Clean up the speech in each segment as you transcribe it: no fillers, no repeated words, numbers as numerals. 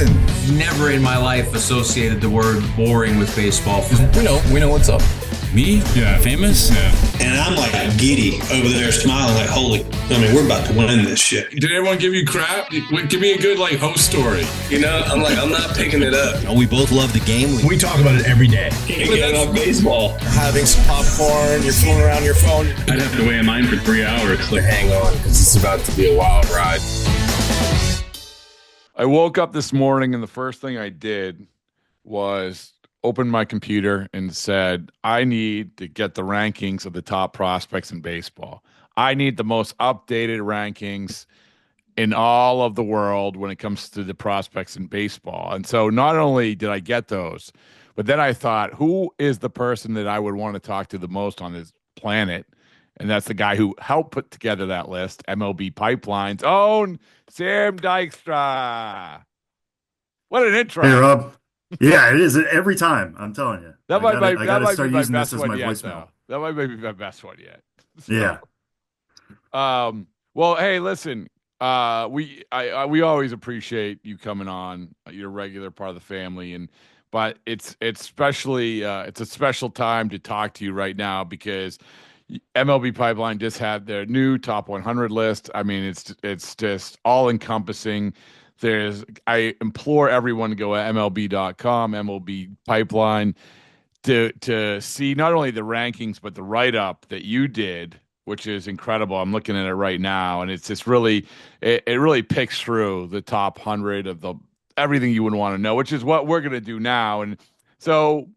listen, never in my life associated the word boring with baseball. We know what's up. Me? Yeah. Famous? Yeah. And I'm like giddy over there smiling like, we're about to win this shit. Did everyone give you crap? Give me a good host story. I'm not picking it up. We both love the game. We talk about it every day. Getting on baseball. Having some popcorn, you're fooling around your phone. I'd have to wait in line for 3 hours. Hang on, because it's about to be a wild ride. I woke up this morning and the first thing I did was open my computer and said, I need to get the rankings of the top prospects in baseball. I need the most updated rankings in all of the world when it comes to the prospects in baseball. And so not only did I get those, but then I thought, who is the person that I would want to talk to the most on this planet? And that's the guy who helped put together that list, MLB Pipeline's own Sam Dykstra. What an intro. Hey, Rob. Yeah, it is every time. I'm telling you. I gotta start be using my this best as one my yet, voicemail. though. That might be my best one yet. So, yeah. Well, hey, listen. We always appreciate you coming on. You're a regular part of the family, but it's a special time to talk to you right now because MLB Pipeline just had their new top 100 list. I mean, it's just all encompassing. I implore everyone to go at MLB.com, MLB Pipeline, to see not only the rankings but the write-up that you did, which is incredible. I'm looking at it right now, and it's just really it really picks through the top 100 of everything you would want to know, which is what we're going to do now. And so,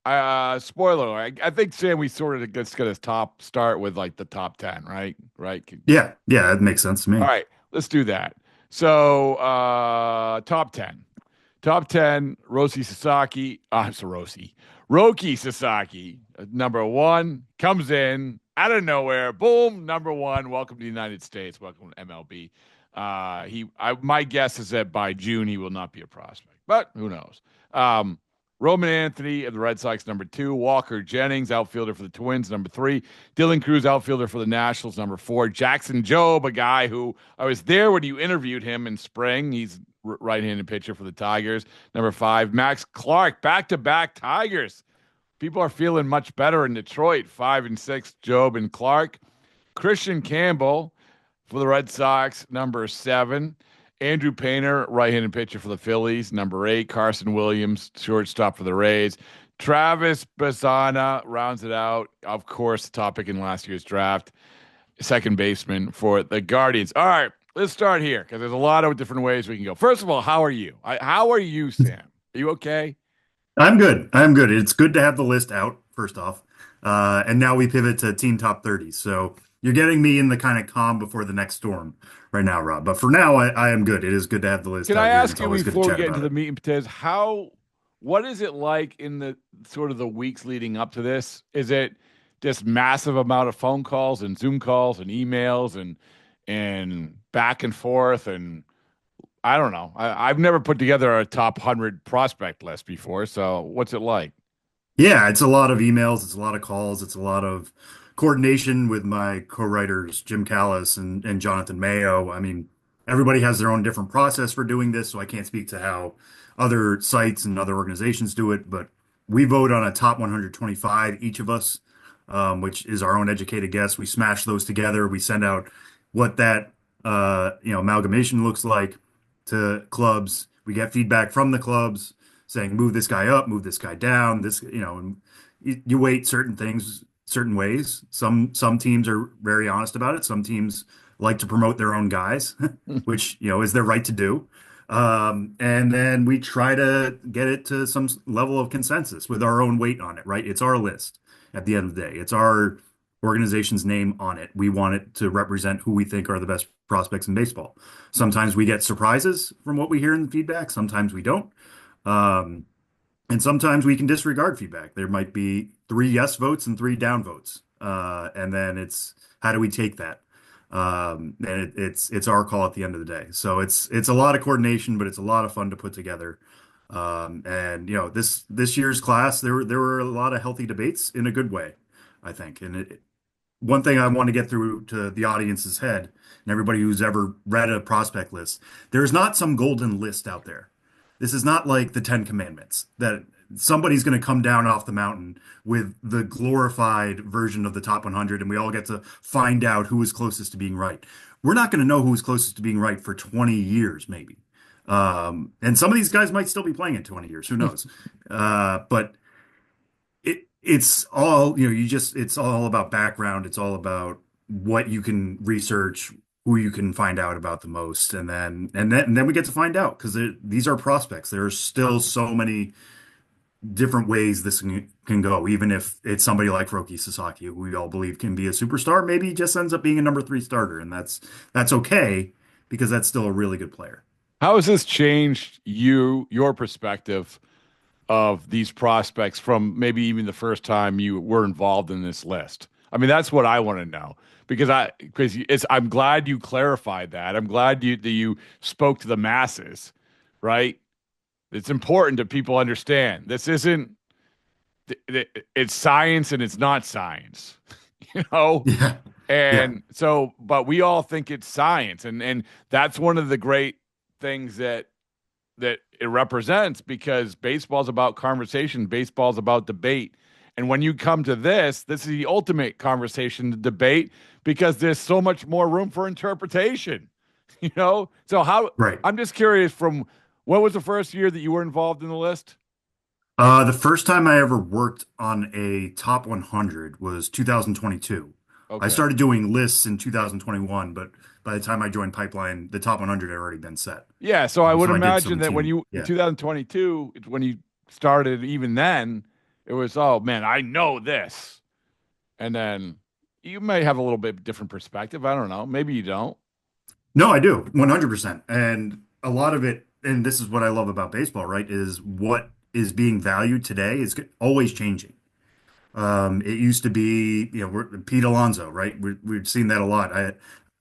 spoiler, I think Sam, we sort of just got to start with the top 10, right? Yeah, that makes sense to me. All right, let's do that. So, top 10. Top 10, Roki Sasaki, number 1, comes in out of nowhere. Boom, number 1. Welcome to the United States. Welcome to MLB. My guess is that by June he will not be a prospect, but who knows? Roman Anthony of the Red Sox, number 2. Walker Jennings, outfielder for the Twins, number 3. Dylan Cruz, outfielder for the Nationals, number 4. Jackson Jobe, a guy who I was there when you interviewed him in spring. He's right-handed pitcher for the Tigers, number 5. Max Clark, back-to-back Tigers. People are feeling much better in Detroit, 5 and 6, Jobe and Clark. Kristian Campbell for the Red Sox, number 7. Andrew Painter, right-handed pitcher for the Phillies, number 8. Carson Williams, shortstop for the Rays. Travis Bassana rounds it out. Of course, the top pick in last year's draft. Second baseman for the Guardians. All right, let's start here because there's a lot of different ways we can go. First of all, how are you? How are you, Sam? Are you okay? I'm good. It's good to have the list out, first off. And now we pivot to team top 30. So you're getting me in the kind of calm before the next storm right now, Rob. But for now, I am good. It is good to have the list Can out I here. ask It's you always good to before we chat get about into the it. meat and potatoes, what is it like in the sort of the weeks leading up to this? Is it just massive amount of phone calls and Zoom calls and emails and back and forth? And I don't know. I've never put together a top 100 prospect list before. So what's it like? Yeah, it's a lot of emails. It's a lot of calls. It's a lot of coordination with my co-writers, Jim Callis and Jonathan Mayo. I mean, everybody has their own different process for doing this, so I can't speak to how other sites and other organizations do it, but we vote on a top 125, each of us, which is our own educated guess. We smash those together. We send out what that amalgamation looks like to clubs. We get feedback from the clubs saying, move this guy up, move this guy down. And you weight certain things certain ways. Some teams are very honest about it. Some teams like to promote their own guys, which, is their right to do. And then we try to get it to some level of consensus with our own weight on it, right? It's our list at the end of the day. It's our organization's name on it. We want it to represent who we think are the best prospects in baseball. Sometimes we get surprises from what we hear in the feedback. Sometimes we don't. And sometimes we can disregard feedback. There might be 3 yes votes and 3 down votes. And then it's, how do we take that? And it's our call at the end of the day. So it's a lot of coordination, but it's a lot of fun to put together. This year's class, there were a lot of healthy debates in a good way, I think. And one thing I want to get through to the audience's head and everybody who's ever read a prospect list, there's not some golden list out there. This is not like the Ten Commandments that somebody's going to come down off the mountain with the glorified version of the top 100, and we all get to find out who is closest to being right. We're not going to know who is closest to being right for 20 years, maybe. And some of these guys might still be playing in 20 years. Who knows? But it's all, it's all about background. It's all about what you can research, who you can find out about the most, and then we get to find out because these are prospects. There are still so many different ways this can go. Even if it's somebody like Roki Sasaki, who we all believe can be a superstar, maybe he just ends up being a number 3 starter, and that's okay because that's still a really good player. How has this changed your perspective of these prospects from maybe even the first time you were involved in this list? I mean, that's what I want to know because I'm glad you clarified that. I'm glad that you spoke to the masses, right? It's important that people understand this isn't it's science and it's not science, you know? Yeah. And so, but we all think it's science, and that's one of the great things that it represents, because baseball's about conversation, baseball's about debate. And when you come to this is the ultimate conversation, the debate, because there's so much more room for interpretation, you know? So Right. I'm just curious, from what was the first year that you were involved in the list? The first time I ever worked on a top 100 was 2022. Okay. I started doing lists in 2021, but by the time I joined Pipeline, the top 100 had already been set. Yeah, so I would So I did imagine that some when team. you 2022, when you started, even then, it was, oh man, I know this. And then you may have a little bit different perspective. I don't know. Maybe you don't. No, I do, 100%. And a lot of it, and this is what I love about baseball, right, is what is being valued today is always changing. It used to be, Pete Alonso, right? We've seen that a lot.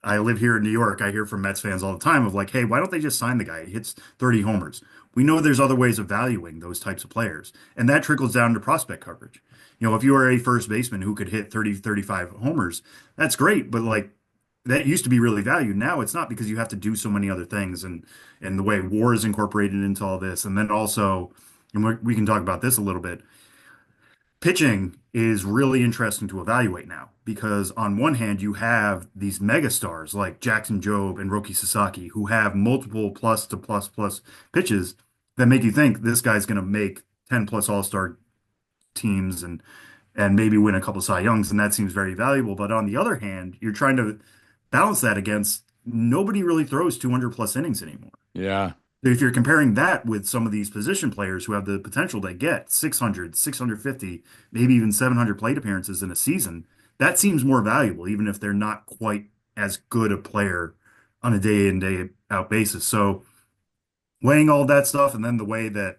I live here in New York. I hear from Mets fans all the time of like, hey, why don't they just sign the guy? He hits 30 homers. We know there's other ways of valuing those types of players, and that trickles down to prospect coverage. If you are a first baseman who could hit 30, 35 homers, that's great, but like that used to be really valued. Now it's not, because you have to do so many other things, and the way WAR is incorporated into all this, and then also, and we can talk about this a little bit. Pitching is really interesting to evaluate now because on one hand you have these megastars like Jackson Jobe and Roki Sasaki who have multiple plus to plus plus pitches that make you think this guy's going to make 10 plus all-star teams and maybe win a couple Cy Youngs, and that seems very valuable. But on the other hand, you're trying to balance that against nobody really throws 200 plus innings anymore. Yeah. If you're comparing that with some of these position players who have the potential to get 600, 650, maybe even 700 plate appearances in a season, that seems more valuable, even if they're not quite as good a player on a day in, day out basis. So weighing all that stuff, and then the way that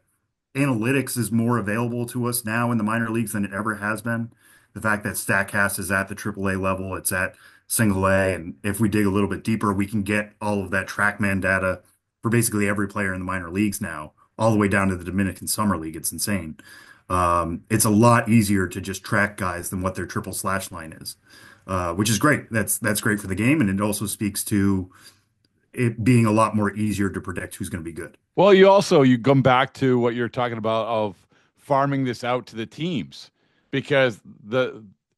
analytics is more available to us now in the minor leagues than it ever has been. The fact that StatCast is at the AAA level, it's at single A, and if we dig a little bit deeper, we can get all of that TrackMan data for basically every player in the minor leagues now, all the way down to the Dominican Summer League. It's insane. It's a lot easier to just track guys than what their triple slash line is, which is great. That's great for the game, and it also speaks to it being a lot more easier to predict who's going to be good. Well, you come back to what you're talking about of farming this out to the teams, because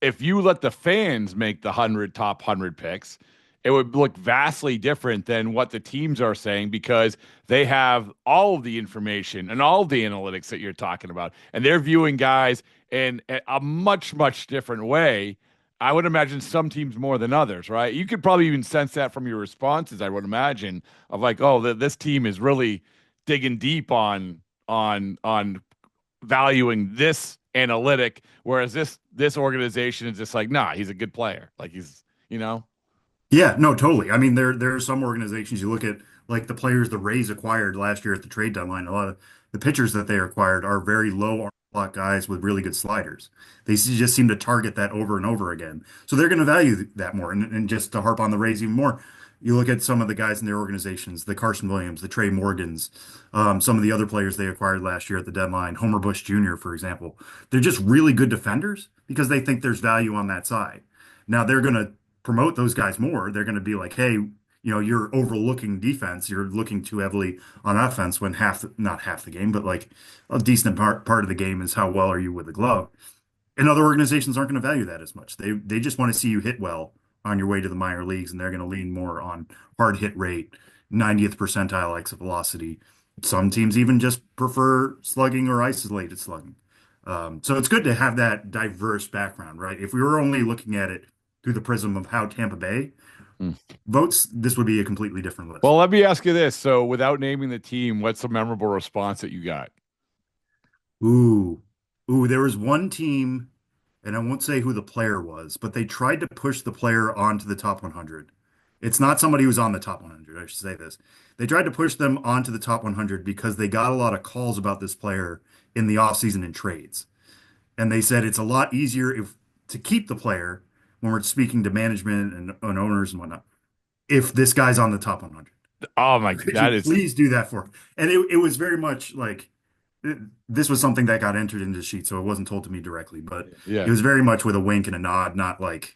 if you let the fans make the top 100 picks, it would look vastly different than what the teams are saying, because they have all of the information and all of the analytics that you're talking about, and they're viewing guys in a much, much different way. I would imagine some teams more than others, right? You could probably even sense that from your responses, I would imagine, of like, oh, this team is really digging deep on valuing this analytic, whereas this organization is just like, nah, he's a good player. Like he's, Yeah, no, totally. I mean, there are some organizations, you look at like the players the Rays acquired last year at the trade deadline. A lot of the pitchers that they acquired are very low arm slot guys with really good sliders. They just seem to target that over and over again. So they're going to value that more. And just to harp on the Rays even more, you look at some of the guys in their organizations, the Carson Williams, the Trey Morgans, some of the other players they acquired last year at the deadline, Homer Bush Jr., for example. They're just really good defenders because they think there's value on that side. Now they're going to promote those guys more. They're going to be like, hey, you're overlooking defense. You're looking too heavily on offense when not half the game, but like a decent part of the game is how well are you with the glove. And other organizations aren't going to value that as much. They just want to see you hit well on your way to the minor leagues, and they're going to lean more on hard hit rate, 90th percentile exit velocity. Some teams even just prefer slugging or isolated slugging. So it's good to have that diverse background, right? If we were only looking at it through the prism of how Tampa Bay votes, this would be a completely different list. Well, let me ask you this. So without naming the team, what's the memorable response that you got? Ooh, there was one team, and I won't say who the player was, but they tried to push the player onto the top 100. It's not somebody who's on the top 100, I should say this. They tried to push them onto the top 100 because they got a lot of calls about this player in the offseason in trades. And they said it's a lot easier to keep the player when we're speaking to management and owners and whatnot, if this guy's on the top 100. Oh my, Could that you is please do that for him? And it was very much like this was something that got entered into the sheet, so it wasn't told to me directly, but yeah. it was very much with a wink and a nod, not like,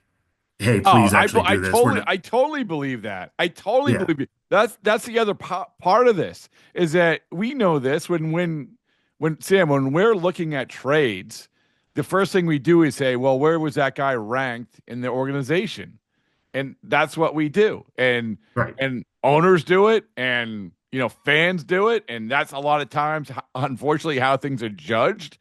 "Hey, Oh, please actually do this." I totally believe that. I totally Yeah. believe it. That's the other part of this is that we know this when Sam, when we're looking at trades, the first thing we do is say, well, where was that guy ranked in the organization? And that's what we do. And Right. and owners do it, and fans do it, and that's a lot of times, unfortunately, how things are judged.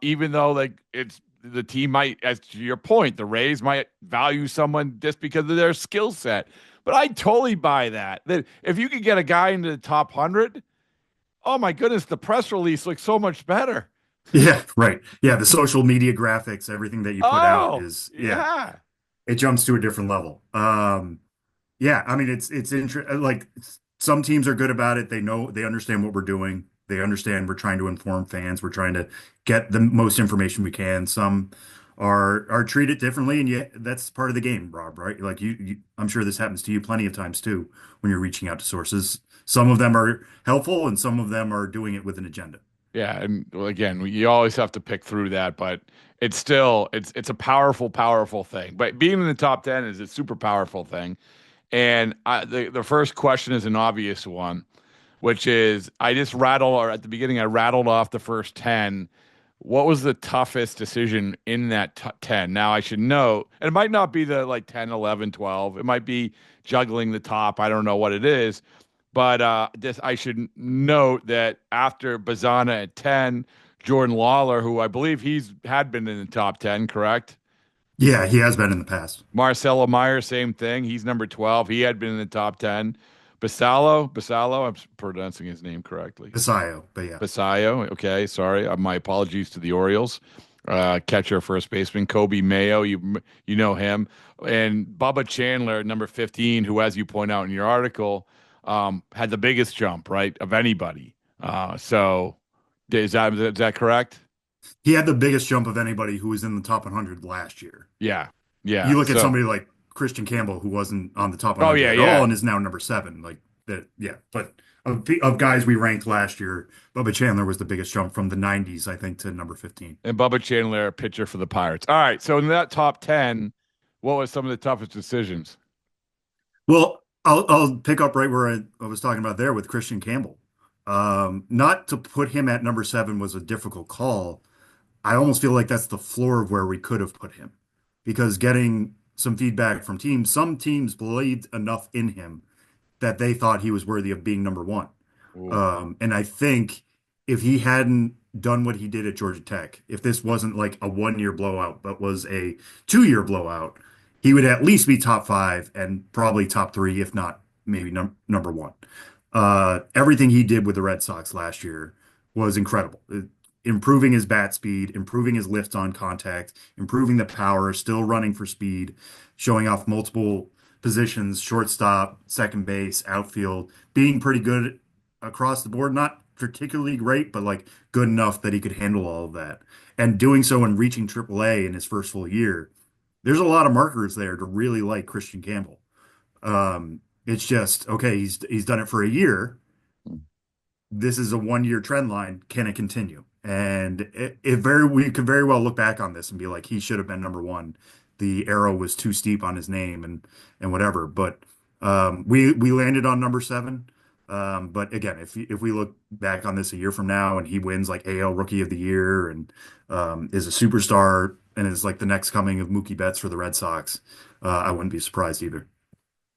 Even though like it's the team might, as to your point, the Rays might value someone just because of their skill set. But I totally buy that. That if you could get a guy into the top 100, oh my goodness, the press release looks so much better. Yeah, right. Yeah, the social media graphics, everything that you put out is yeah. it jumps to a different level. Yeah, I mean it's like some teams are good about it. They understand what we're doing. They understand we're trying to inform fans. We're trying to get the most information we can. Some are treated differently, and yet that's part of the game, Rob, right? Like I'm sure this happens to you plenty of times too when you're reaching out to sources. Some of them are helpful, and some of them are doing it with an agenda. Yeah, and again, you always have to pick through that, but it's still it's a powerful thing. But being in the top 10 is a super powerful thing. And the first question is an obvious one, which is or at the beginning I rattled off the first 10. What was the toughest decision in that 10? Now I should note, and it might not be the like 10, 11, 12. It might be juggling the top. I don't know what it is. But I should note that after Bazana at 10, Jordan Lawler, who I believe had been in the top 10, correct? Yeah, he has been in the past. Marcelo Meyer, same thing. He's number 12. He had been in the top 10. Basallo, I'm pronouncing his name correctly. Basayo, but yeah. Basayo, okay, sorry. My apologies to the Orioles. Catcher, first baseman, Kobe Mayo, you know him. And Bubba Chandler, number 15, who, as you point out in your article, had the biggest jump, right, of anybody. So is that correct? He had the biggest jump of anybody who was in the top 100 last year. Yeah. Yeah. You look at somebody like Kristian Campbell, who wasn't on the top 100 at all and is now number 7. Like that, yeah. But of guys we ranked last year, Bubba Chandler was the biggest jump from the 90s, I think, to number 15. And Bubba Chandler, a pitcher for the Pirates. All right. So in that top 10, what was some of the toughest decisions? Well, I'll pick up right where I was talking about there with Kristian Campbell. Not to put him at number 7 was a difficult call. I almost feel like that's the floor of where we could have put him, because getting some feedback from teams, some teams believed enough in him that they thought he was worthy of being number 1. And I think if he hadn't done what he did at Georgia Tech, if this wasn't like a 1-year blowout, but was a 2-year blowout, he would at least be top 5 and probably top 3, if not maybe number 1. Everything he did with the Red Sox last year was incredible. Improving his bat speed, improving his lift on contact, improving the power, still running for speed, showing off multiple positions, shortstop, second base, outfield, being pretty good across the board. Not particularly great, but like good enough that he could handle all of that. And doing so and reaching AAA in his first full year, there's a lot of markers there to really like Kristian Campbell. It's just, okay, he's done it for a year. This is a 1-year trend line. Can it continue? And we could very well look back on this and be like, he should have been number 1. The arrow was too steep on his name and whatever. But We landed on number 7. But again, if we look back on this a year from now and he wins like AL Rookie of the Year and is a superstar and is like the next coming of Mookie Betts for the Red Sox, I wouldn't be surprised either.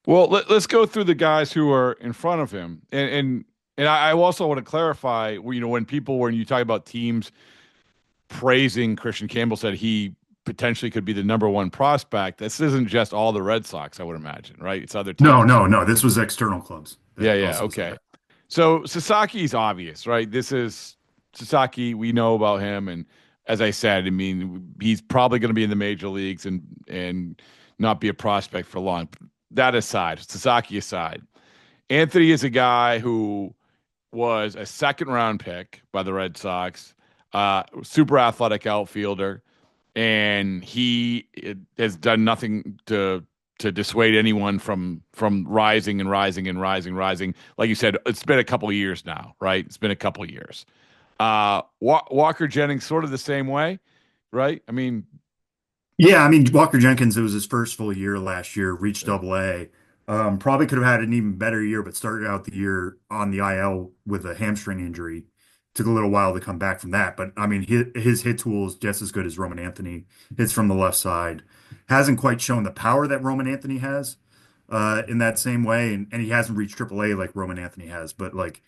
Well, let's go through the guys who are in front of him, and I also want to clarify. When you talk about teams praising Kristian Campbell, said he potentially could be the number one prospect. This isn't just all the Red Sox, I would imagine, right? It's other teams. No. This was external clubs. Yeah. Okay. So Sasaki's obvious, right? This is Sasaki. We know about him, and as I said, I mean, he's probably going to be in the major leagues and not be a prospect for long. That aside, Sasaki aside, Anthony is a guy who was a second-round pick by the Red Sox, super athletic outfielder, and he has done nothing to dissuade anyone from rising and rising and rising. Like you said, it's been a couple of years now, right? It's been a couple of years. Walker Jennings, sort of the same way, right? I mean, Yeah, I mean, Walker Jenkins, it was his first full year last year, reached Double-A. Probably could have had an even better year, but started out the year on the IL with a hamstring injury. Took a little while to come back from that, but I mean, his hit tool is just as good as Roman Anthony. Hits from the left side. Hasn't quite shown the power that Roman Anthony has in that same way, and he hasn't reached Triple-A like Roman Anthony has, but like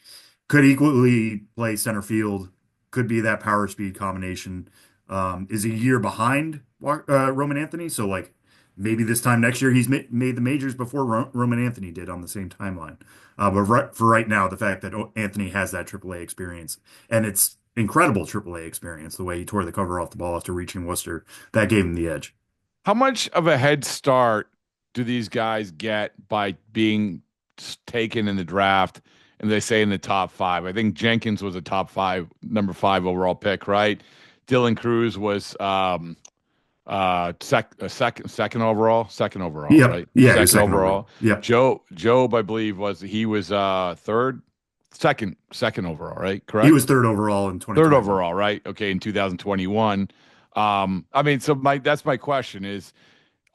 could equally play center field. Could be that power speed combination. Is a year behind Roman Anthony, so like maybe this time next year he's made the majors before Roman Anthony did on the same timeline. But for right now, the fact that Anthony has that Triple-A experience, and it's incredible Triple-A experience, the way he tore the cover off the ball after reaching Worcester, that gave him the edge. how much of a head start do these guys get by being taken in the draft? And they say in the top 5. I think Jenkins was a number 5 overall pick, right? Dylan Cruz was second overall, Yep. right? Yeah, Second overall. Yeah. Job, I believe was second overall, right? Correct. He was third overall in 2020. Third overall, right? Okay, in 2021. I mean, so that's my question is,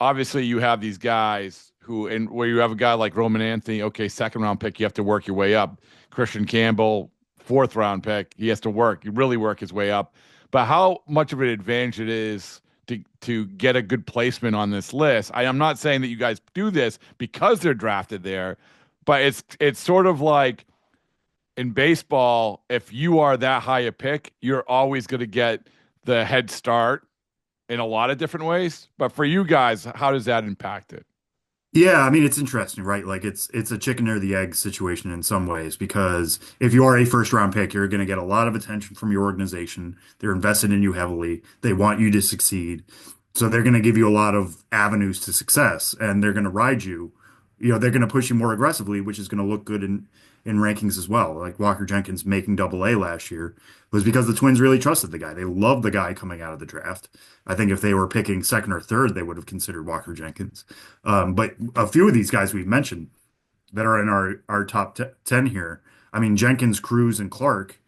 obviously you have these guys where you have a guy like Roman Anthony, okay, second round pick, you have to work your way up. Kristian Campbell, fourth round pick, he has to really work his way up. But how much of an advantage it is to get a good placement on this list? I am not saying that you guys do this because they're drafted there, but it's sort of like in baseball, if you are that high a pick, you're always going to get the head start in a lot of different ways. But for you guys, how does that impact it? Yeah, I mean it's interesting, right? Like it's a chicken or the egg situation in some ways because if you are a first round pick, you're going to get a lot of attention from your organization. They're invested in you heavily. They want you to succeed. So they're going to give you a lot of avenues to success and they're going to ride you. You know, they're going to push you more aggressively, which is going to look good in rankings as well. Like Walker Jenkins making Double-A last year was because the Twins really trusted the guy. They loved the guy coming out of the draft. I think if they were picking second or third, they would have considered Walker Jenkins. But a few of these guys we've mentioned that are in our top 10 here, I mean, Jenkins, Cruz, and Clark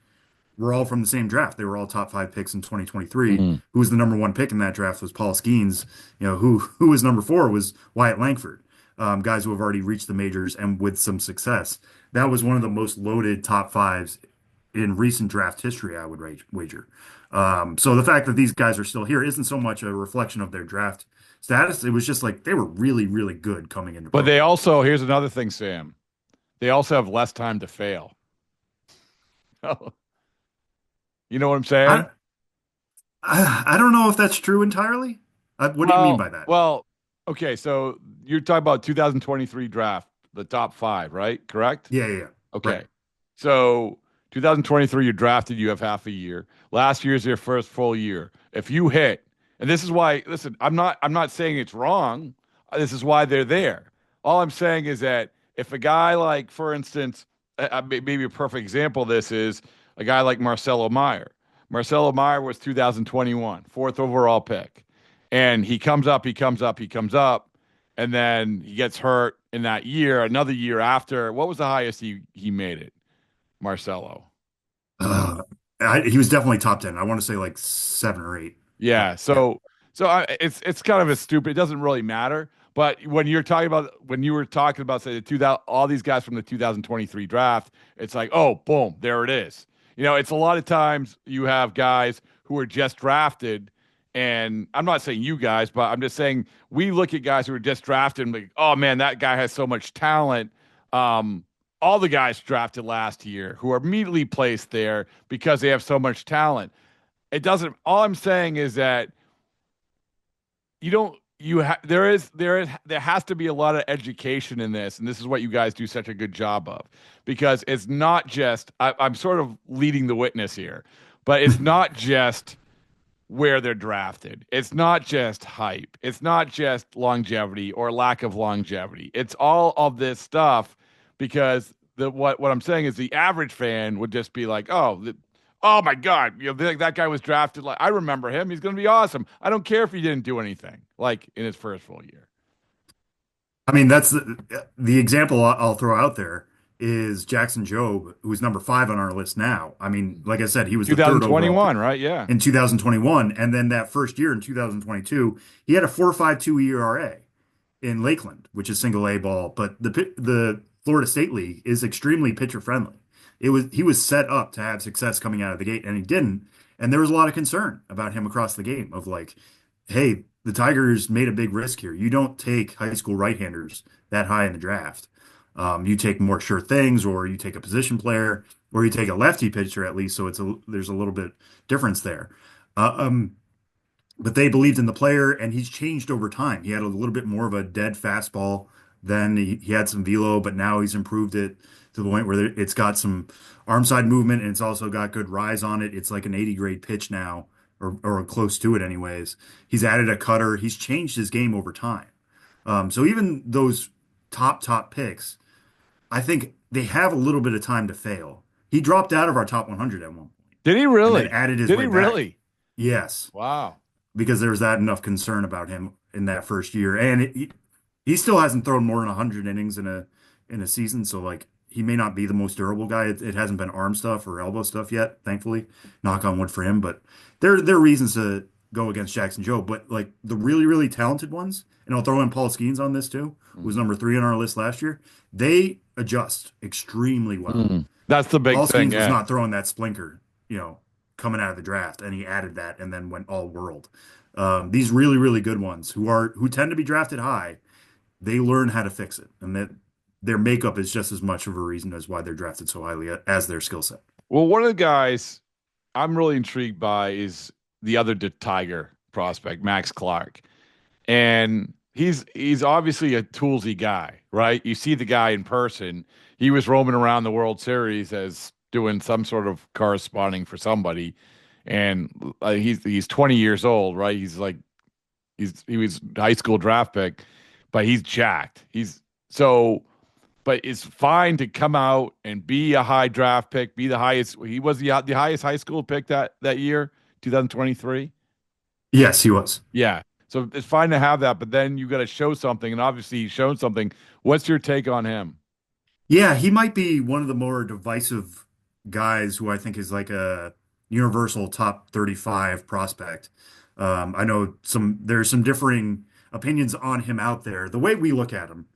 were all from the same draft. They were all top 5 picks in 2023. Who was the number 1 pick in that draft was Paul Skeens. You know, who was number 4 was Wyatt Langford. Guys who have already reached the majors and with some success. That was one of the most loaded top 5s in recent draft history, I would wager. So the fact that these guys are still here isn't so much a reflection of their draft status. It was just like they were really, really good coming into. But they also, here's another thing, Sam. They also have less time to fail. You know what I'm saying? I don't know if that's true entirely. What do you mean by that? Well, okay, so you're talking about 2023 draft, the top 5, right? Correct? Yeah. Okay. Right. So 2023, you're drafted, you have half a year. Last year's your first full year. If you hit, and this is why, listen, I'm not saying it's wrong. This is why they're there. All I'm saying is that if a guy like, for instance, maybe a perfect example of this is a guy like Marcelo Meyer. Marcelo Meyer was 2021, 4th overall pick. And he comes up, and then he gets hurt in that year, another year after. What was the highest he made it, Marcelo? He was definitely top 10. I want to say like 7 or 8. Yeah. So it's kind of a stupid. It doesn't really matter. But when you were talking about say the 2000, all these guys from the 2023 draft, it's like, oh, boom, there it is. It's a lot of times you have guys who are just drafted, and I'm not saying you guys, but I'm just saying we look at guys who are just drafted and like, oh man, that guy has so much talent. All the guys drafted last year who are immediately placed there because they have so much talent. It doesn't. All I'm saying is that you don't. There has to be a lot of education in this, and this is what you guys do such a good job of, because it's not just. I'm sort of leading the witness here, but it's not just where they're drafted. It's not just hype. It's not just longevity or lack of longevity. It's all of this stuff, because what I'm saying is the average fan would just be like, oh my God, that guy was drafted. Like, I remember him. He's going to be awesome. I don't care if he didn't do anything like in his first full year. I mean, that's the example I'll throw out there is Jackson Jobe, who's number 5 on our list now. I mean, like I said, he was the third overall 2021, right? Yeah. in 2021, and then that first year in 2022, he had a 4.52 ERA in Lakeland, which is single A ball. But the Florida State League is extremely pitcher friendly. He was set up to have success coming out of the gate, and he didn't. And there was a lot of concern about him across the game of like, hey, the Tigers made a big risk here. You don't take high school right-handers that high in the draft. You take more sure things, or you take a position player, or you take a lefty pitcher at least. So there's a little bit difference there. But they believed in the player, and he's changed over time. He had a little bit more of a dead fastball. Then he had some velo, but now he's improved it to the point where it's got some arm side movement, and it's also got good rise on it. It's like an 80 grade pitch now, or close to it anyways. He's added a cutter. He's changed his game over time. So even those top picks, I think they have a little bit of time to fail. He dropped out of our top 100 at one point. Did he really? And then added his Did way he back. really? Yes. Wow. Because there was that enough concern about him in that first year, and he still hasn't thrown more than 100 innings in a season. So like, he may not be the most durable guy. It hasn't been arm stuff or elbow stuff yet, thankfully. Knock on wood for him. But there are reasons to go against Jackson Jobe. But like the really, really talented ones, and I'll throw in Paul Skeens on this too, who was number 3 on our list last year. They adjust extremely well. That's the big Paul thing. Skeens was not throwing that splinker, coming out of the draft, and he added that and then went all world. These really, really good ones who tend to be drafted high, they learn how to fix it, and that their makeup is just as much of a reason as why they're drafted so highly as their skill set. Well, one of the guys I'm really intrigued by is the other Tiger prospect, Max Clark. And he's obviously a toolsy guy, right? You see the guy in person. He was roaming around the World Series as doing some sort of corresponding for somebody. And he's 20 years old, right? He was high school draft pick, but he's jacked. But it's fine to come out and be a high draft pick, be the highest. He was the highest high school pick that year, 2023. Yes, he was. Yeah. So it's fine to have that, but then you got to show something, and obviously he's shown something. What's your take on him? Yeah, he might be one of the more divisive guys who I think is like a universal top 35 prospect. I know there's some differing opinions on him out there. The way we look at him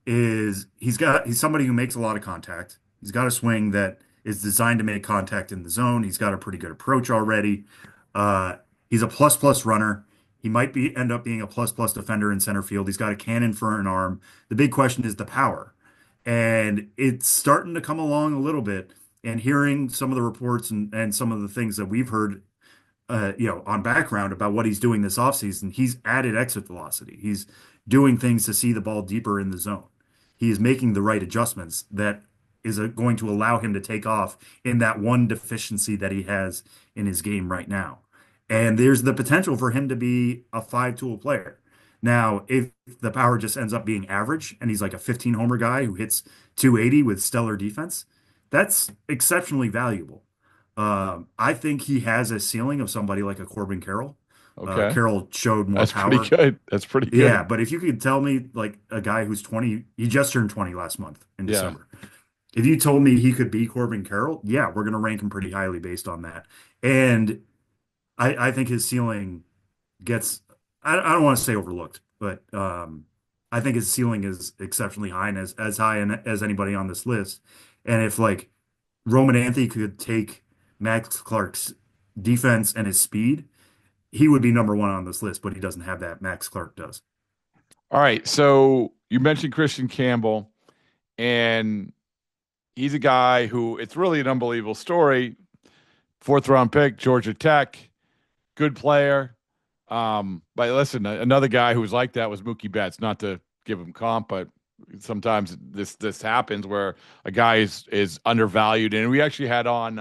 is he's somebody who makes a lot of contact. He's got a swing that is designed to make contact in the zone. He's got a pretty good approach already. He's a plus runner. He might end up being a plus defender in center field. He's got a cannon for an arm. The big question is the power. And it's starting to come along a little bit. And hearing some of the reports and some of the things that we've heard on background about what he's doing this offseason, he's added exit velocity. He's doing things to see the ball deeper in the zone. He is making the right adjustments that is going to allow him to take off in that one deficiency that he has in his game right now. And there's the potential for him to be a 5-tool player. Now, if the power just ends up being average and he's like a 15 homer guy who hits 280 with stellar defense, that's exceptionally valuable. I think he has a ceiling of somebody like a Corbin Carroll. Okay. Carroll showed more power. Pretty good. That's pretty good. Yeah, but if you could tell me like a guy who's 20, he just turned 20 last month in December. If you told me he could be Corbin Carroll, yeah, we're going to rank him pretty highly based on that. And I think his ceiling gets, I don't want to say overlooked, but I think his ceiling is exceptionally high and as high as anybody on this list. And if like Roman Anthony could take Max Clark's defense and his speed, he would be number one on this list, but he doesn't have that. Max Clark does. All right. So you mentioned Kristian Campbell, and he's a guy who it's really an unbelievable story. Fourth round pick, Georgia Tech, good player. But listen, another guy who was like that was Mookie Betts. Not to give him comp, but sometimes this happens where a guy is undervalued. And we actually had on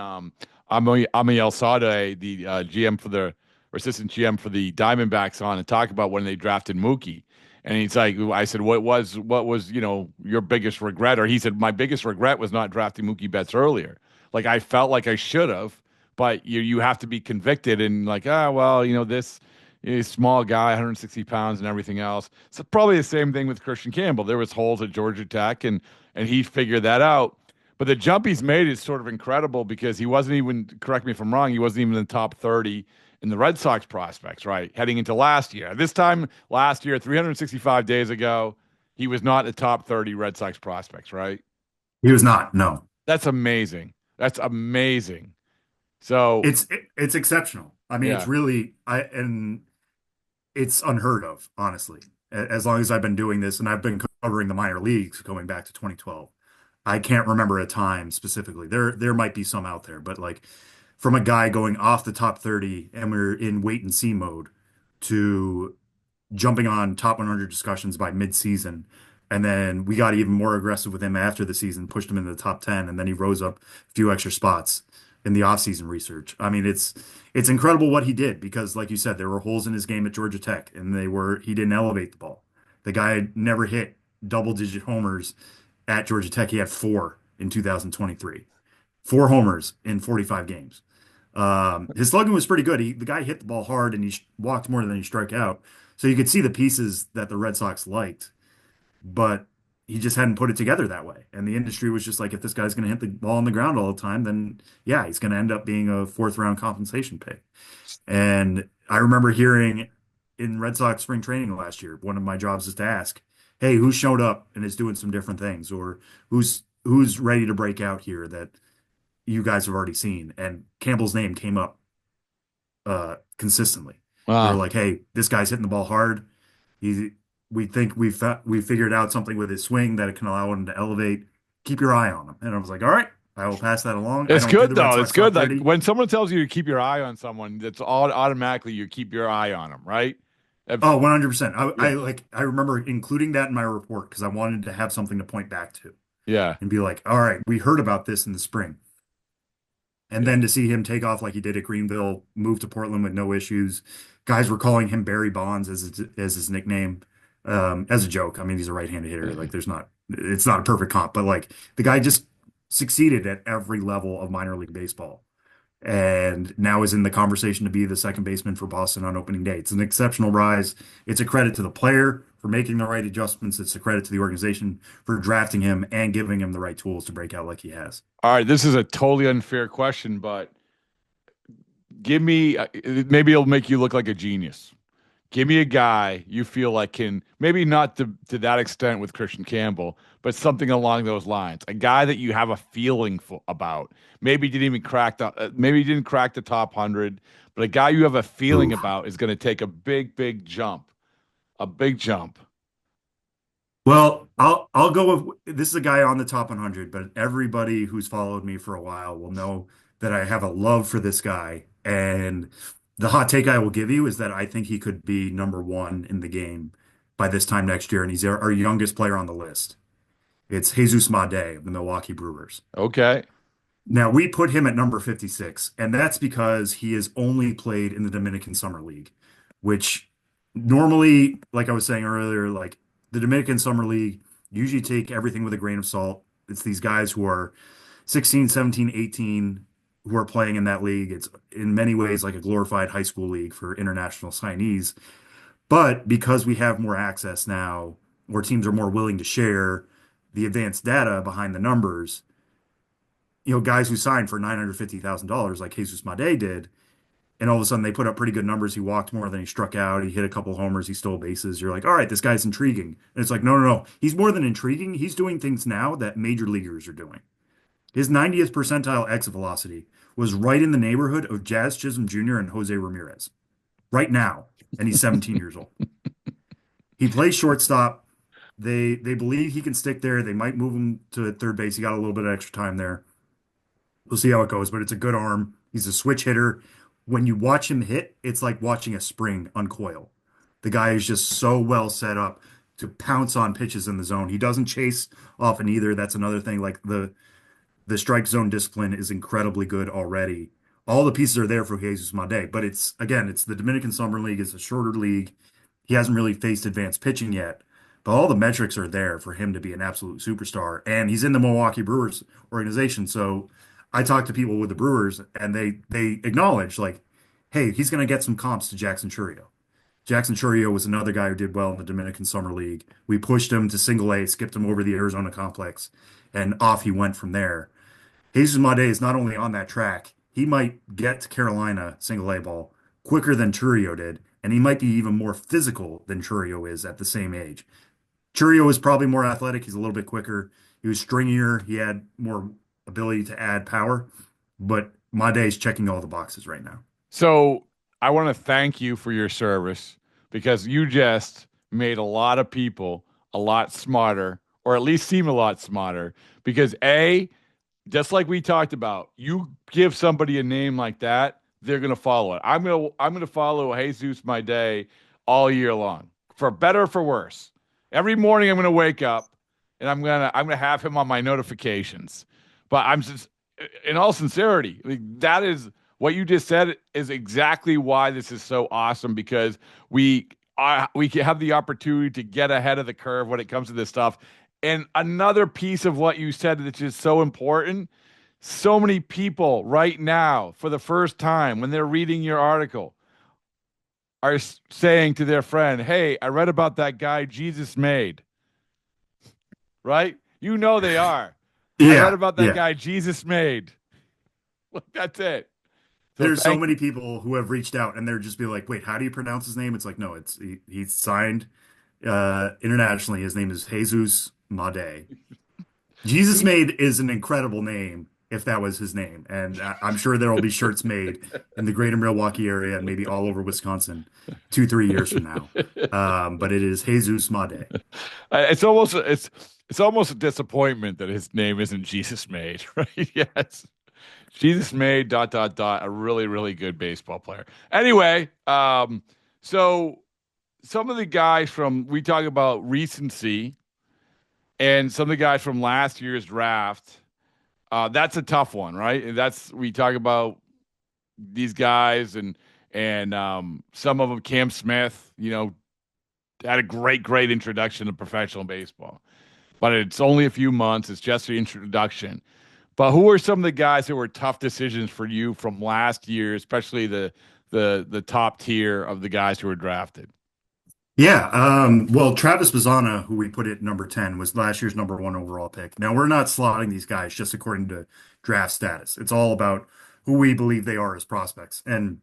Ami Sade, the GM for the or assistant GM for the Diamondbacks, on and talk about when they drafted Mookie. And he's like, I said, what was your biggest regret? Or he said, my biggest regret was not drafting Mookie Betts earlier. Like I felt like I should have, but you have to be convicted and like, this is small guy, 160 pounds and everything else. So probably the same thing with Kristian Campbell. There was holes at Georgia Tech and he figured that out. But the jump he's made is sort of incredible because he wasn't even, correct me if I'm wrong, he wasn't even in the top 30 in the Red Sox prospects, right? Heading into last year. This time last year, 365 days ago, he was not in the top 30 Red Sox prospects, right? He was not, no. That's amazing. That's amazing. So it's exceptional. I mean, Yeah. it's really it's unheard of, honestly. As long as I've been doing this and I've been covering the minor leagues going back to 2012. I can't remember a time specifically. There might be some out there, but like from a guy going off the top 30 and we're in wait and see mode to jumping on top 100 discussions by mid-season. And then we got even more aggressive with him after the season, pushed him into the top 10, and then he rose up a few extra spots in the offseason research. I mean, it's incredible what he did because, like you said, there were holes in his game at Georgia Tech, and he didn't elevate the ball. The guy had never hit double-digit homers at Georgia Tech. He had 4 in 2023, 4 homers in 45 games. His slugging was pretty good. The guy hit the ball hard and he walked more than he struck out. So you could see the pieces that the Red Sox liked, but he just hadn't put it together that way. And the industry was just like, if this guy's going to hit the ball on the ground all the time, then yeah, he's going to end up being a 4th round compensation pick. And I remember hearing in Red Sox spring training last year, one of my jobs is to ask, hey, who showed up and is doing some different things, or who's ready to break out here that you guys have already seen. And Campbell's name came up consistently. Wow. They're like, hey, this guy's hitting the ball hard. We think we figured out something with his swing that it can allow him to elevate. Keep your eye on him. And I was like, all right, I will pass that along. It's good though. It's good. Like 30. when someone tells you to keep your eye on someone, that's automatically you keep your eye on them, right? Oh, 100%. I remember including that in my report because I wanted to have something to point back to. Yeah. And be like, all right, we heard about this in the spring. And then to see him take off like he did at Greenville, move to Portland with no issues. Guys were calling him Barry Bonds as his nickname, as a joke. I mean, he's a right-handed hitter. Like it's not a perfect comp, but like the guy just succeeded at every level of minor league baseball. And now is in the conversation to be the second baseman for Boston on opening day. It's an exceptional rise. It's a credit to the player for making the right adjustments. It's a credit to the organization for drafting him and giving him the right tools to break out like he has. All right, this is a totally unfair question, but give me maybe it'll make you look like a genius. Give me a guy you feel like can, maybe not to that extent with Kristian Campbell, but something along those lines. A guy that you have a feeling about. Maybe didn't crack the top 100, but a guy you have a feeling about is going to take a big jump. A big jump. Well, I'll go with this is a guy on the top 100, but everybody who's followed me for a while will know that I have a love for this guy. And the hot take I will give you is that I think he could be number 1 in the game by this time next year, and he's our youngest player on the list. It's Jesus Made of the Milwaukee Brewers. Okay. Now, we put him at number 56, and that's because he has only played in the Dominican Summer League, which normally, like I was saying earlier, like the Dominican Summer League, usually take everything with a grain of salt. It's these guys who are 16, 17, 18 who are playing in that league. It's in many ways like a glorified high school league for international signees. But because we have more access now, where teams are more willing to share the advanced data behind the numbers, guys who signed for $950,000 like Jesus Made did, And all of a sudden they put up pretty good numbers. He walked more than he struck out. He hit a couple homers. He stole bases. You're like, all right, this guy's intriguing. And it's like, no, no, no. He's more than intriguing. He's doing things now that major leaguers are doing. His 90th percentile exit velocity was right in the neighborhood of Jazz Chisholm Jr. and Jose Ramirez right now. And he's 17 years old. He plays shortstop. They believe he can stick there. They might move him to third base. He got a little bit of extra time there. We'll see how it goes, but it's a good arm. He's a switch hitter. When you watch him hit, it's like watching a spring uncoil. The guy is just so well set up to pounce on pitches in the zone. He doesn't chase often either. That's another thing. Like the strike zone discipline is incredibly good already. All the pieces are there for Jesus Made, but it's again, it's the Dominican Summer League. It's a shorter league. He hasn't really faced advanced pitching yet, but all the metrics are there for him to be an absolute superstar. And he's in the Milwaukee Brewers organization, so I talk to people with the Brewers, and they acknowledge like, hey, he's going to get some comps to Jackson Chourio. Jackson Chourio was another guy who did well in the Dominican Summer League. We pushed him to single A, skipped him over the Arizona complex, and off he went from there. Jesus Made is not only on that track, he might get to Carolina single A ball quicker than Chourio did, and he might be even more physical than Chourio is at the same age. Chourio is probably more athletic. He's a little bit quicker. He was stringier. He had more ability to add power, but Made is checking all the boxes right now. So I want to thank you for your service because you just made a lot of people a lot smarter, or at least seem a lot smarter. Because just like we talked about, you give somebody a name like that, they're gonna follow it. I'm gonna follow Jesus Made all year long, for better or for worse. Every morning I'm gonna wake up and I'm gonna have him on my notifications. But I'm just, in all sincerity, like, that is what you just said is exactly why this is so awesome, because we have the opportunity to get ahead of the curve when it comes to this stuff. And another piece of what you said that is so important, so many people right now, for the first time, when they're reading your article, are saying to their friend, hey, I read about that guy Jesus Made. Right? You know they are. I read about that guy Jesus Made. That's it. So there's so many people who have reached out and they're just be like, wait, how do you pronounce his name? It's like, no, he's signed internationally. His name is Jesus Made. Jesus Made is an incredible name if that was his name. And I'm sure there will be shirts made in the greater Milwaukee area and maybe all over Wisconsin 2-3 years from now. But it is Jesus Made. It's almost a disappointment that his name isn't Jesus Made, right? Yes. Jesus Made ... A really, really good baseball player. Anyway, so some of the guys we talk about recency, and some of the guys from last year's draft, that's a tough one, right? We talk about these guys and some of them, Cam Smith, had a great introduction to professional baseball. But it's only a few months. It's just the introduction. But who are some of the guys that were tough decisions for you from last year, especially the top tier of the guys who were drafted? Yeah. Well, Travis Bazzana, who we put at number 10, was last year's number 1 overall pick. Now, we're not slotting these guys just according to draft status. It's all about who we believe they are as prospects. And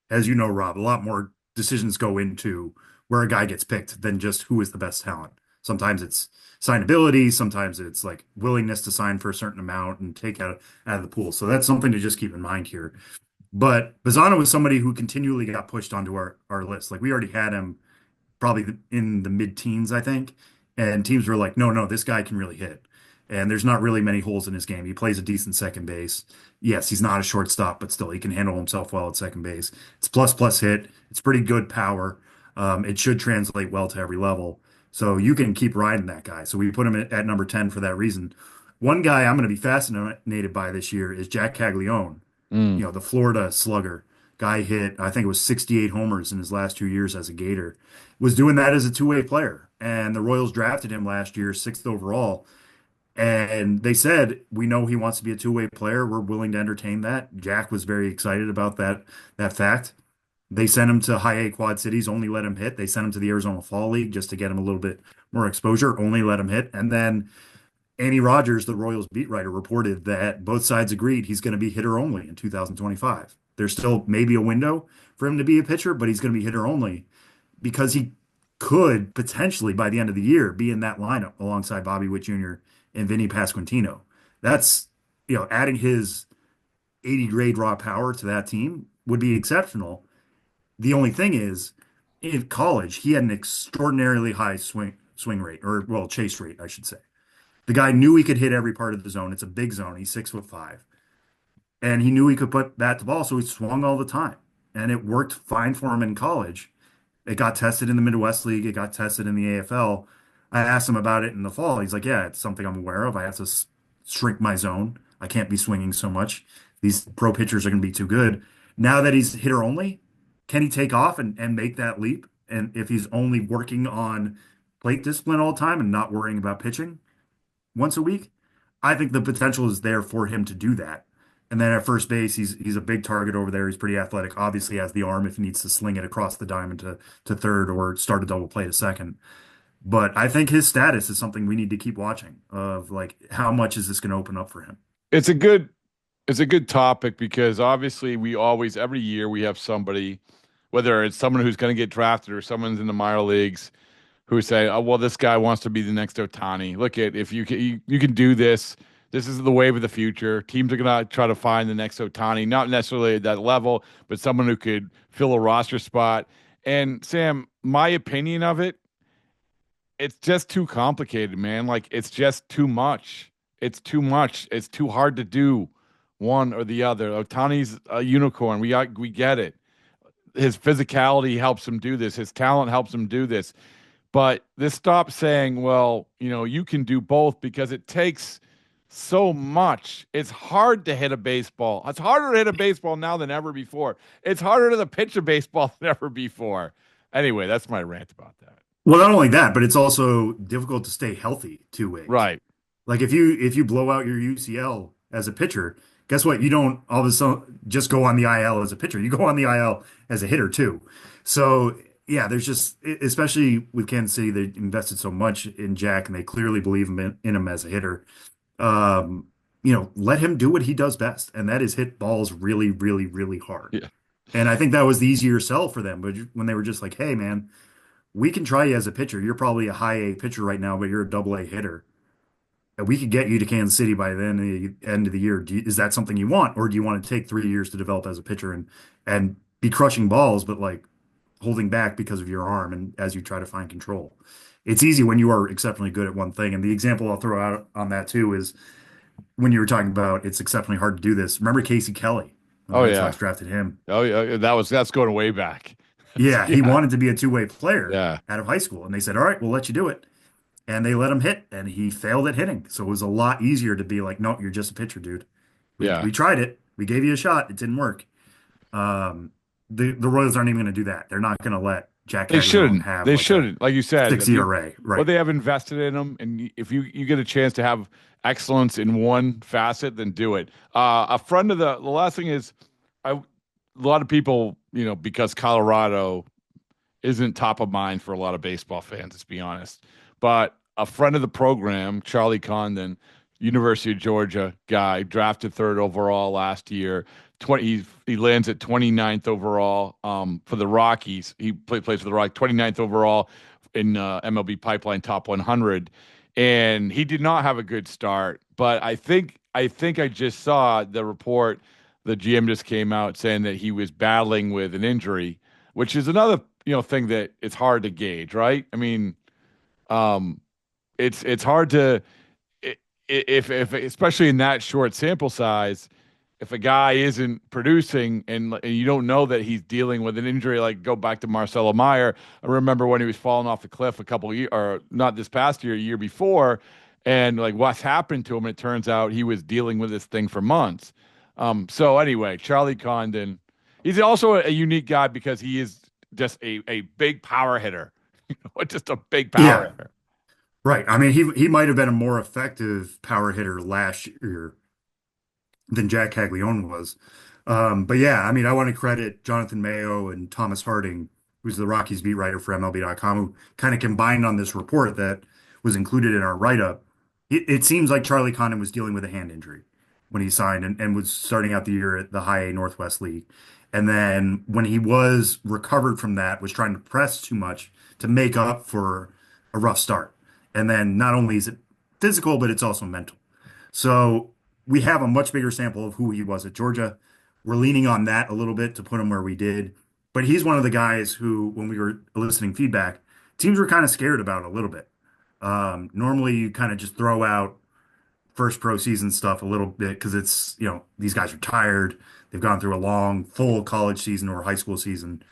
as you know, Rob, a lot more decisions go into where a guy gets picked than just who is the best talent. Sometimes it's signability. Sometimes it's like willingness to sign for a certain amount and take out of the pool. So that's something to just keep in mind here. But Bazzana was somebody who continually got pushed onto our list. Like we already had him probably in the mid-teens, I think. And teams were like, no, this guy can really hit. And there's not really many holes in his game. He plays a decent second base. Yes, he's not a shortstop, but still he can handle himself well at second base. It's plus hit. It's pretty good power. It should translate well to every level. So you can keep riding that guy. So we put him at number 10 for that reason. One guy I'm going to be fascinated by this year is Jack Caglione, the Florida slugger. Guy hit, I think it was 68 homers in his last 2 years as a Gator. Was doing that as a two-way player. And the Royals drafted him last year, 6th overall. And they said, we know he wants to be a two-way player. We're willing to entertain that. Jack was very excited about that fact. They sent him to high A Quad Cities, only let him hit. They sent him to the Arizona Fall League just to get him a little bit more exposure, only let him hit. And then Annie Rogers, the Royals beat writer, reported that both sides agreed he's going to be hitter only in 2025. There's still maybe a window for him to be a pitcher, but he's going to be hitter only because he could potentially by the end of the year be in that lineup alongside Bobby Witt Jr. and Vinny Pasquantino. That's, adding his 80 grade raw power to that team would be exceptional. The only thing is, in college, he had an extraordinarily high swing rate, or well, chase rate, I should say. The guy knew he could hit every part of the zone. It's a big zone. He's 6'5", and he knew he could put bat to ball, so he swung all the time, and it worked fine for him in college. It got tested in the Midwest League. It got tested in the AFL. I asked him about it in the fall. He's like, "Yeah, it's something I'm aware of. I have to shrink my zone. I can't be swinging so much. These pro pitchers are going to be too good." Now that he's hitter only, can he take off and make that leap? And if he's only working on plate discipline all the time and not worrying about pitching once a week, I think the potential is there for him to do that. And then at first base, he's a big target over there. He's pretty athletic. Obviously, has the arm if he needs to sling it across the diamond to third or start a double play to second. But I think his status is something we need to keep watching of like how much is this going to open up for him? It's a good topic because obviously we always every year we have somebody, whether it's someone who's going to get drafted or someone's in the minor leagues who say, "Oh, well, this guy wants to be the next Ohtani. Look at if you can do this. This is the wave of the future. Teams are going to try to find the next Ohtani, not necessarily at that level, but someone who could fill a roster spot." And Sam, my opinion of it, it's just too complicated, man. Like it's just too much. It's too much. It's too hard to do one or the other. Otani's a unicorn. We get it. His physicality helps him do this. His talent helps him do this. But this stops saying, well, you can do both because it takes so much. It's hard to hit a baseball. It's harder to hit a baseball now than ever before. It's harder to pitch a baseball than ever before. Anyway, that's my rant about that. Well, not only that, but it's also difficult to stay healthy two ways. Right. Like if you blow out your UCL as a pitcher, guess what? You don't all of a sudden just go on the IL as a pitcher. You go on the IL as a hitter too. So yeah, there's just, especially with Kansas City, they invested so much in Jack and they clearly believe in him as a hitter. Let him do what he does best, and that is hit balls really, really, really hard. Yeah. And I think that was the easier sell for them. But when they were just like, "Hey, man, we can try you as a pitcher. You're probably a high A pitcher right now, but you're a double A hitter. And we could get you to Kansas City by the end of the year. Is that something you want, or do you want to take 3 years to develop as a pitcher and be crushing balls, but like holding back because of your arm and as you try to find control?" It's easy when you are exceptionally good at one thing. And the example I'll throw out on that too is when you were talking about it's exceptionally hard to do this. Remember Casey Kelly when the Red Sox drafted him? Oh yeah, that's going way back. Yeah, he wanted to be a two-way player Yeah. out of high school, and they said, "All right, we'll let you do it." And they let him hit, and he failed at hitting. So it was a lot easier to be like, "No, you're just a pitcher, dude. We tried it. We gave you a shot. It didn't work." The Royals aren't even going to do that. They're not going to let Jack They Haggerty shouldn't. have They like shouldn't. Like you said, 6 ERA. Right. Well, they have invested in him, and if you get a chance to have excellence in one facet, then do it. A friend of the last thing is, a lot of people, because Colorado isn't top of mind for a lot of baseball fans, let's be honest. But a friend of the program, Charlie Condon, University of Georgia guy, drafted third overall last year. He lands at 29th overall for the Rockies. He plays for the Rockies, 29th overall in MLB Pipeline Top 100. And he did not have a good start. But I think I just saw the report. The GM just came out saying that he was battling with an injury, which is another thing that it's hard to gauge, right? I mean, it's hard to if especially in that short sample size, if a guy isn't producing and you don't know that he's dealing with an injury, like go back to Marcelo Meyer. I remember when he was falling off the cliff a couple of years, or not this past year, a year before, and like what's happened to him. And it turns out he was dealing with this thing for months. So anyway, Charlie Condon, he's also a unique guy because he is just a big power hitter, just a big power hitter. Right. I mean, he might have been a more effective power hitter last year than Jack Caglione was. But yeah, I mean, I want to credit Jonathan Mayo and Thomas Harding, who's the Rockies beat writer for MLB.com, who kind of combined on this report that was included in our write-up it seems like Charlie Condon was dealing with a hand injury when he signed and was starting out the year at the High A Northwest League. And then when he was recovered from that, was trying to press too much to make up for a rough start. And then not only is it physical, but it's also mental. So we have a much bigger sample of who he was at Georgia. We're leaning on that a little bit to put him where we did. But he's one of the guys who, when we were eliciting feedback, teams were kind of scared about a little bit. Normally, you kind of just throw out first pro season stuff a little bit because it's, these guys are tired. They've gone through a long, full college season or high school season.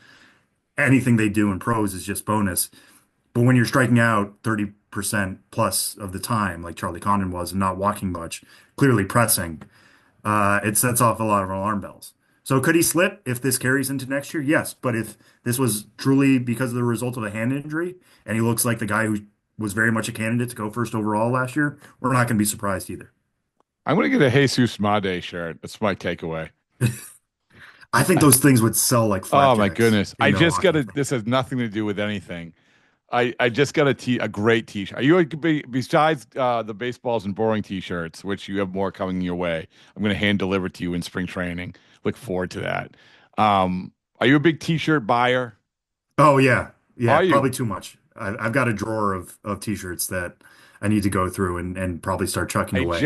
Anything they do in pros is just bonus. But when you're striking out 30% plus of the time, like Charlie Condon was, and not walking much, clearly pressing, it sets off a lot of alarm bells. So could he slip if this carries into next year? Yes. But if this was truly because of the result of a hand injury, and he looks like the guy who was very much a candidate to go first overall last year, we're not going to be surprised either. I'm going to get a Jesus Made shirt. That's my takeaway. I think those things would sell like Oh my flapjacks goodness! in I just got Milwaukee. a. This has nothing to do with anything. I just got a great T-shirt. Are you besides the baseballs and boring T-shirts, which you have more coming your way? I'm going to hand deliver to you in spring training. Look forward to that. Are you a big T-shirt buyer? Oh yeah, Are you? probably too much. I've got a drawer of t-shirts that I need to go through and probably start chucking away.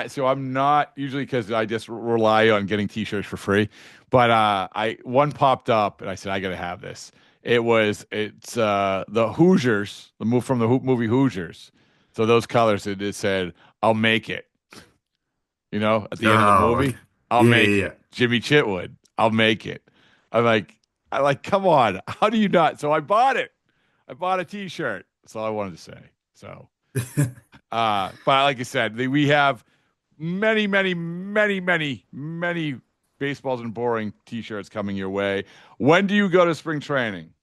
So I'm not usually because I just rely on getting T-shirts for free, but one popped up and I said I got to have this. It's the Hoosiers, the move from the movie Hoosiers. So those colors, it said I'll make it. At the end of the movie, okay. I'll Yeah, make yeah, it. Jimmy Chitwood, I'll make it. I like, come on, how do you not? So I bought it. I bought a T-shirt. That's all I wanted to say. So, but like I said, we have many, many, many, many, many baseballs and boring T-shirts coming your way. When do you go to spring training?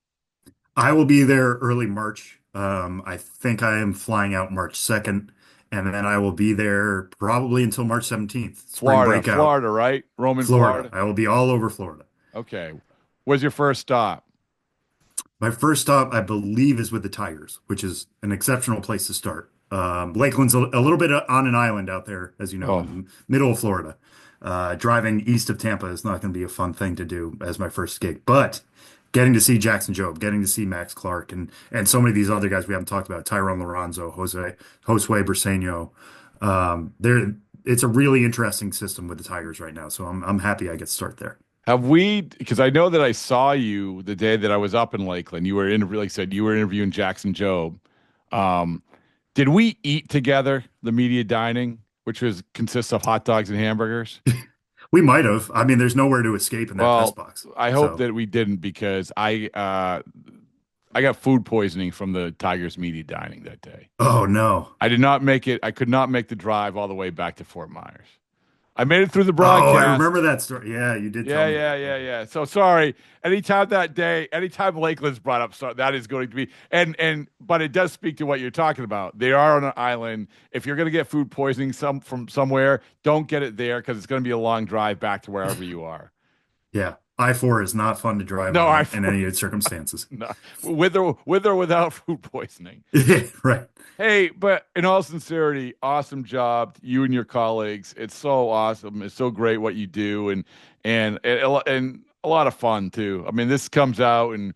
I will be there early March. I think I am flying out March 2nd, and then I will be there probably until March 17th. Spring breakout. Florida, right? Roman, Florida. I will be all over Florida. Okay. Where's your first stop? My first stop, I believe, is with the Tigers, which is an exceptional place to start. Lakeland's a little bit on an island out there, as you know, in the middle of Florida. Driving east of Tampa is not going to be a fun thing to do as my first gig, but getting to see Jackson Jobe, getting to see Max Clark, and so many of these other guys we haven't talked about, Tyrone Lorenzo, Josue Briseño. It's a really interesting system with the Tigers right now, so I'm happy I get to start there. Because I know that I saw you the day that I was up in Lakeland. You were interviewing Jackson Jobe. Did we eat together the media dining, which consists of hot dogs and hamburgers? We might have. I mean, there's nowhere to escape in that press box. I hope that we didn't because I got food poisoning from the Tigers media dining that day. Oh no. I did not make it. I could not make the drive all the way back to Fort Myers. I made it through the broadcast. Oh, I remember that story. Yeah, you did tell me. Yeah. So sorry. Anytime Lakeland's brought up, so that is going to be but it does speak to what you're talking about. They are on an island. If you're going to get food poisoning from somewhere, don't get it there because it's going to be a long drive back to wherever you are. Yeah. I-4 is not fun to drive on in any circumstances. No, with or without food poisoning. Right. Hey, but in all sincerity, awesome job, you and your colleagues. It's so awesome. It's so great what you do, and a lot of fun too. I mean, this comes out, and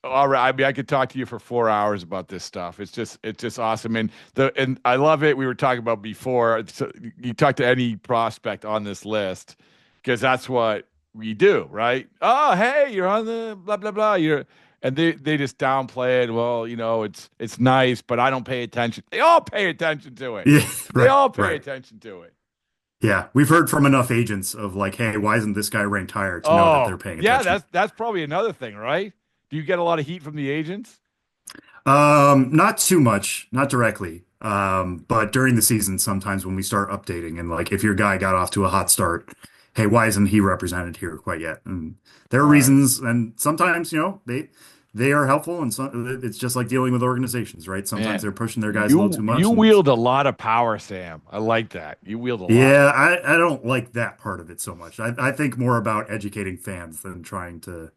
all right. I mean, I could talk to you for 4 hours about this stuff. It's just awesome, and I love it. We were talking about before. So you talk to any prospect on this list because that's what we do, right? Oh, hey, you're on the blah blah blah. And they just downplay it. Well, it's nice, but I don't pay attention. They all pay attention to it. Yeah, they all pay attention to it. Yeah, we've heard from enough agents of like, hey, why isn't this guy ranked higher to know that they're paying attention? Yeah, that's probably another thing, right? Do you get a lot of heat from the agents? Not too much, not directly. But during the season, sometimes when we start updating and like if your guy got off to a hot start, hey, why isn't he represented here quite yet? And there are reasons, and sometimes, they are helpful, and it's just like dealing with organizations, right? Sometimes they're pushing their guys a little too much. You wield a lot of power, Sam. I like that. You wield a lot. Yeah, I don't like that part of it so much. I think more about educating fans than trying to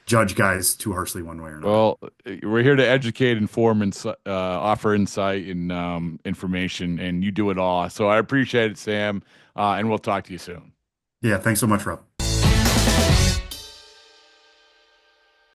judge guys too harshly one way or another. Well, we're here to educate, inform, and offer insight and information, and you do it all. So I appreciate it, Sam, and we'll talk to you soon. Yeah, thanks so much, Rob.